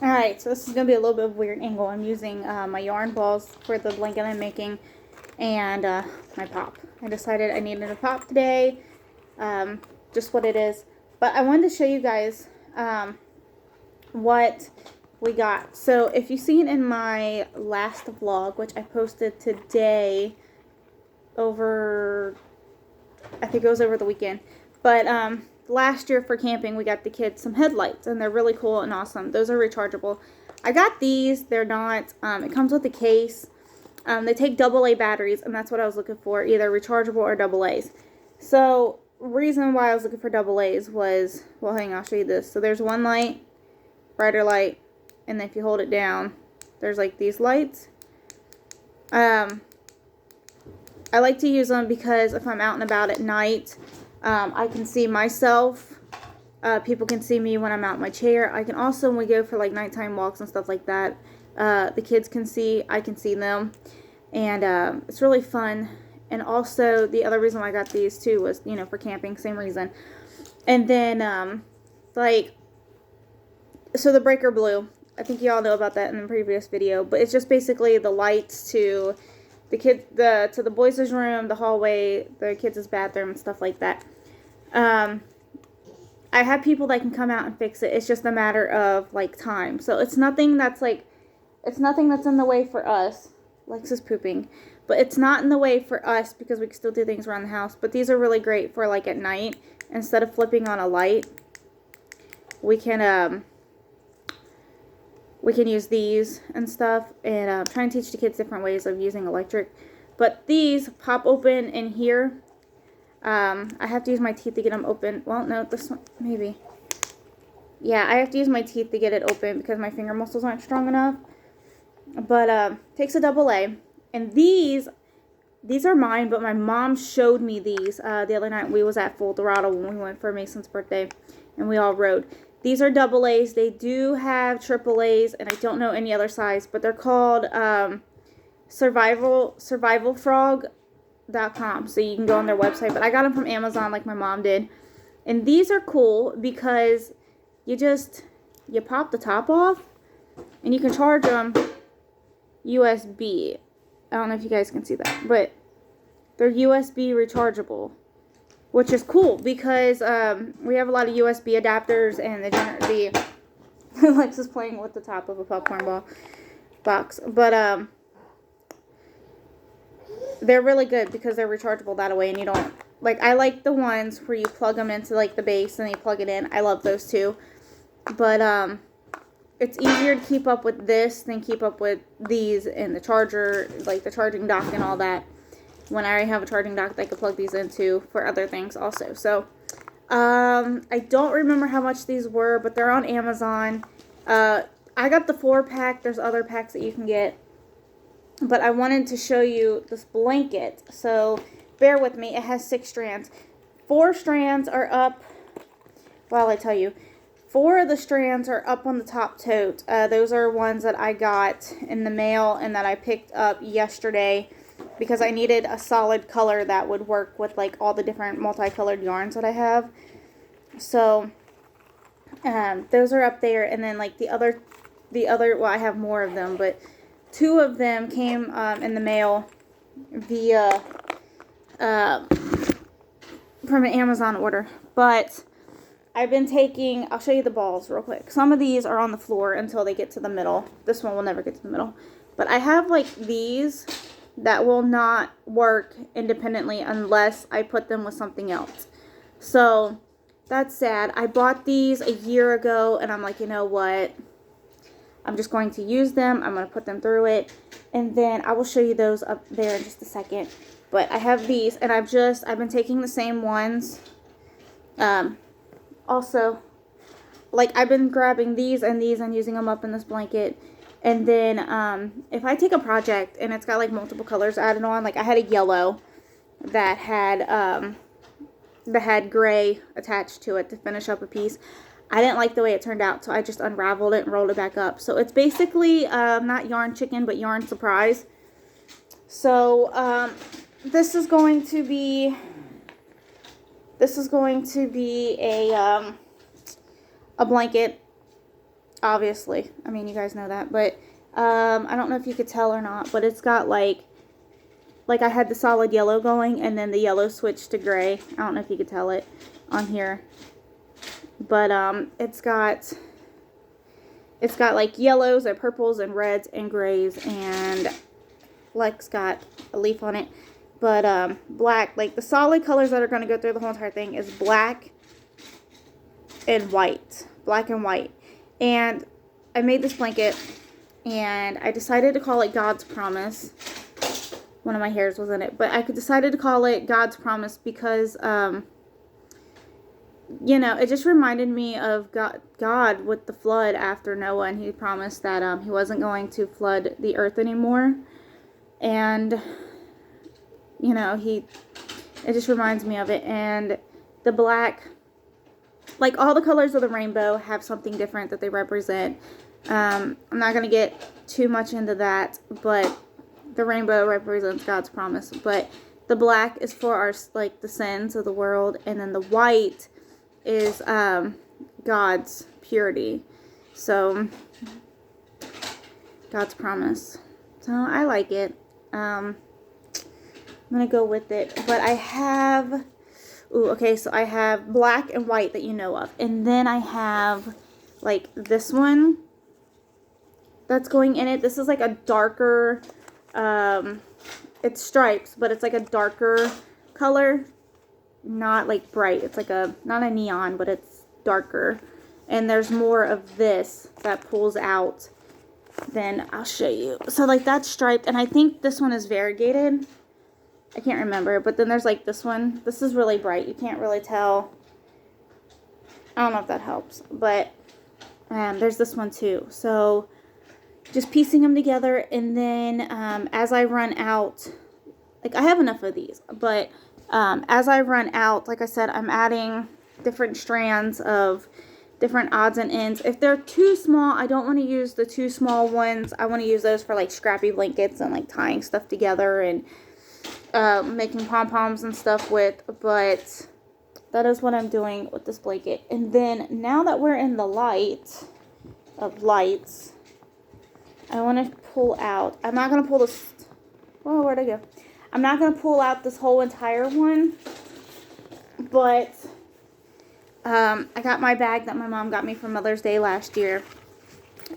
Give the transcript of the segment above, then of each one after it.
Alright, so this is going to be a little bit of a weird angle. I'm using my yarn balls for the blanket I'm making and my pop. I decided I needed a pop today, just what it is. But I wanted to show you guys what we got. So if you've seen in my last vlog, which I posted today over, I think it was over the weekend, but last year for camping we got the kids some headlights, and they're really cool and awesome. Those are rechargeable. I got these. They're not, it comes with a case. They take AA batteries, and that's what I was looking for, either rechargeable or AA's. So reason why I was looking for AA's was, well, hang on, I'll show you this. So there's one light, brighter light, and then if you hold it down, there's like these lights. I like to use them because if I'm out and about at night, I can see myself. People can see me when I'm out in my chair. I can also, when we go for like nighttime walks and stuff like that, the kids can see, I can see them. And it's really fun. And also, the other reason why I got these too was, you know, for camping, same reason. And then, so the breaker blue, I think you all know about that in the previous video, but it's just basically the lights to the kids, to the boys' room, the hallway, the kids' bathroom, and stuff like that. I have people that can come out and fix it. It's just a matter of like time. So it's nothing that's in the way for us. Lex is pooping, but it's not in the way for us because we can still do things around the house. But these are really great for like at night. Instead of flipping on a light, we can use these and stuff, and try and teach the kids different ways of using electric. But these pop open in here. I have to use my teeth to get them open. Well, no, this one, maybe. Yeah, I have to use my teeth to get it open because my finger muscles aren't strong enough. But, takes a AA. And these are mine, but my mom showed me these the other night. We was at Full Throttle when we went for Mason's birthday, and we all rode. These are AA's. They do have AAA's, and I don't know any other size, but they're called survivalfrog.com. So you can go on their website, but I got them from Amazon like my mom did. And these are cool because you pop the top off, and you can charge them USB. I don't know if you guys can see that, but they're USB rechargeable, which is cool because we have a lot of USB adapters, and the Lex is playing with the top of a popcorn box, but they're really good because they're rechargeable that way, and you don't, like, I like the ones where you plug them into like the base and you plug it in. I love those too, but it's easier to keep up with this than keep up with these and the charger, like the charging dock and all that, when I already have a charging dock that I could plug these into for other things also. So, I don't remember how much these were, but they're on Amazon. I got the 4-pack. There's other packs that you can get. But I wanted to show you this blanket. So, bear with me. It has 6 strands. 4 strands are up. Well, I tell you. 4 of the strands are up on the top tote. Those are ones that I got in the mail and that I picked up yesterday because I needed a solid color that would work with like all the different multicolored yarns that I have. So those are up there, and then like the other, well, I have more of them, but 2 of them came in the mail via from an Amazon order. But I've been taking, I'll show you the balls real quick. Some of these are on the floor until they get to the middle. This one will never get to the middle. But I have like these that will not work independently unless I put them with something else. So that's sad. I bought these a year ago, and I'm like, you know what? I'm just going to use them. I'm going to put them through it. And then I will show you those up there in just a second. But I have these, and I've been taking the same ones. Also, like, I've been grabbing these and using them up in this blanket. And then, if I take a project and it's got, like, multiple colors added on, like, I had a yellow that had gray attached to it to finish up a piece. I didn't like the way it turned out, so I just unraveled it and rolled it back up. So it's basically, not yarn chicken, but yarn surprise. So, this is going to be a blanket. obviously. I mean, you guys know that. But I don't know if you could tell or not, but it's got like I had the solid yellow going, and then the yellow switched to gray. I don't know if you could tell it on here. But it's got like yellows and purples and reds and grays, and Lex got a leaf on it. But black, like the solid colors that are going to go through the whole entire thing is black and white. Black and white. And I made this blanket, and I decided to call it God's Promise. One of my hairs was in it. But I decided to call it God's Promise because, you know, it just reminded me of God with the flood after Noah. And he promised that he wasn't going to flood the earth anymore. And, you know, it just reminds me of it. And the black, like all the colors of the rainbow have something different that they represent. I'm not going to get too much into that, but the rainbow represents God's promise. But the black is for our, like, the sins of the world, and then the white is God's purity. So God's promise. So I like it. I'm going to go with it. But I have, okay, so I have black and white that you know of. And then I have, like, this one that's going in it. This is like a darker, it's stripes, but it's like a darker color. Not like bright. It's like not a neon, but it's darker. And there's more of this that pulls out. Then I'll show you. So like that's striped, and I think this one is variegated. I can't remember, but then there's like this one. This is really bright. You can't really tell. I don't know if that helps, but there's this one too. So just piecing them together, and then as I run out, like I have enough of these, but as I run out, like I said, I'm adding different strands of different odds and ends. If they're too small, I don't want to use the too small ones. I want to use those for like scrappy blankets and like tying stuff together and making pom-poms and stuff with. But that is what I'm doing with this blanket. And then now that we're in the light of lights, I want to pull out. I'm not going to pull this. Oh, where'd I go? I'm not going to pull out this whole entire one, but I got my bag that my mom got me for Mother's Day last year,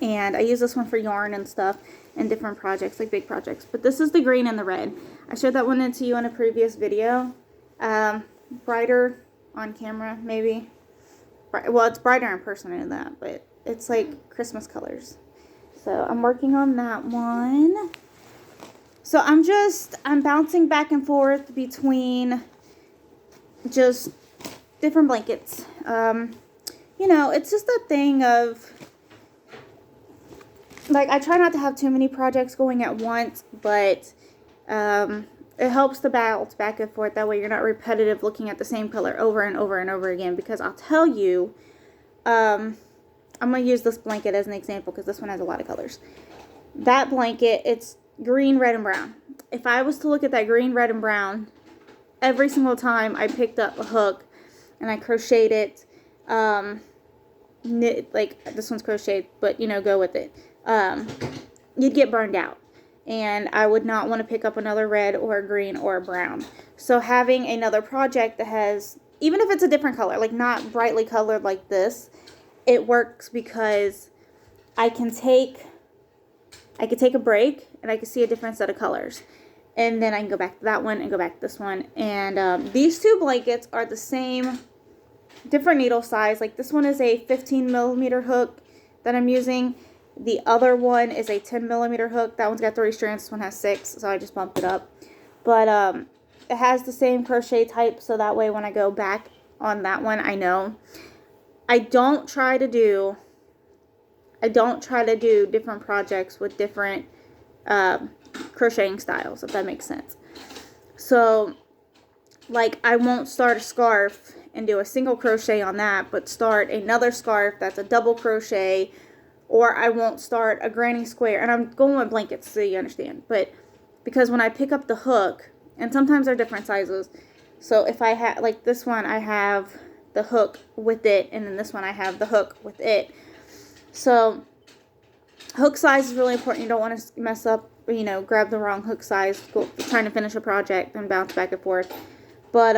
and I use this one for yarn and stuff and different projects, like big projects. But this is the green and the red. I showed that one to you in a previous video. Brighter on camera, maybe. Well, it's brighter in person than that, but it's like Christmas colors. So I'm working on that one. So I'm bouncing back and forth between just different blankets. You know, it's just a thing of, like, I try not to have too many projects going at once, but it helps to bounce back and forth. That way you're not repetitive looking at the same color over and over and over again. Because I'll tell you, I'm going to use this blanket as an example because this one has a lot of colors. That blanket, it's green, red, and brown. If I was to look at that green, red, and brown, every single time I picked up a hook and I crocheted it, like this one's crocheted, but you know, go with it, you'd get burned out. And I would not want to pick up another red or a green or a brown. So having another project that has, even if it's a different color, like not brightly colored like this, it works because I can take a break and I can see a different set of colors. And then I can go back to that one and go back to this one. And these two blankets are the same, different needle size. Like this one is a 15 millimeter hook that I'm using. The other one is a 10 millimeter hook. That one's got 3 strands. This one has 6, so I just bumped it up. But it has the same crochet type, so that way when I go back on that one, I know. I don't try to do different projects with different crocheting styles, if that makes sense. So, like, I won't start a scarf and do a single crochet on that, but start another scarf that's a double crochet, or I won't start a granny square. And I'm going with blankets so you understand. But because when I pick up the hook, and sometimes they're different sizes, so if I have, like this one, I have the hook with it, and then this one I have the hook with it. So hook size is really important. You don't want to mess up, you know, grab the wrong hook size, trying to finish a project and bounce back and forth. But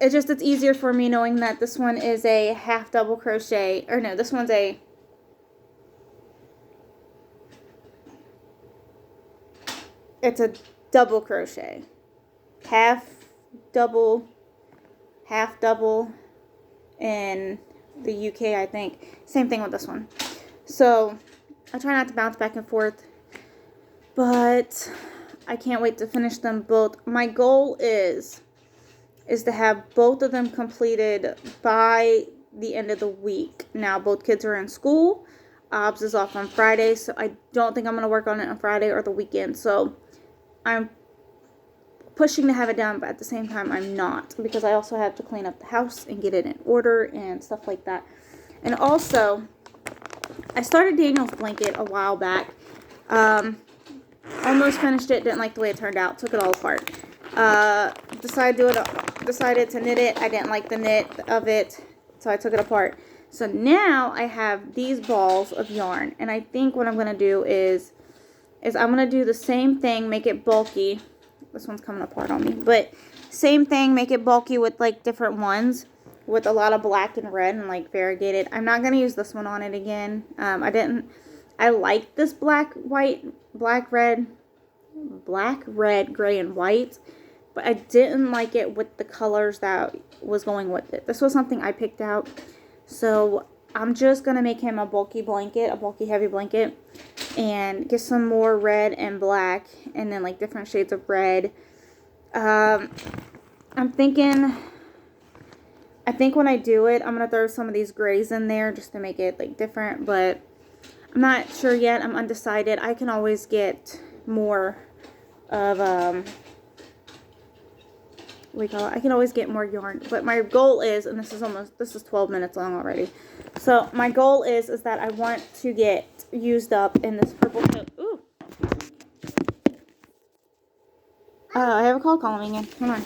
it's easier for me knowing that this one is a half double crochet, or no, this one's it's a double crochet, half double in the UK, I think. Same thing with this one. So I try not to bounce back and forth, but I can't wait to finish them both. My goal is to have both of them completed by the end of the week. Now, both kids are in school. Obs is off on Friday, so I don't think I'm going to work on it on Friday or the weekend. So I'm pushing to have it done, but at the same time, I'm not, because I also have to clean up the house and get it in order and stuff like that. And also, I started Daniel's blanket a while back. Almost finished it, didn't like the way it turned out, took it all apart. Decided to knit it. I didn't like the knit of it, so I took it apart. So now I have these balls of yarn, and I think what I'm going to do is I'm going to do the same thing, make it bulky. This one's coming apart on me, but same thing, make it bulky with like different ones with a lot of black and red and like variegated. I'm not going to use this one on it again. I like this black, red, gray, and white, but I didn't like it with the colors that was going with it. This was something I picked out, so I'm just going to make him a bulky blanket, a bulky heavy blanket, and get some more red and black, and then like different shades of red. I think when I do it, I'm going to throw some of these grays in there just to make it like different, but I'm not sure yet. I'm undecided. I can always get more of, I can always get more yarn, but my goal is, and this is 12 minutes long already. So my goal is that I want to get used up in this purple coat. Ooh. I have a call calling me again. Hold on.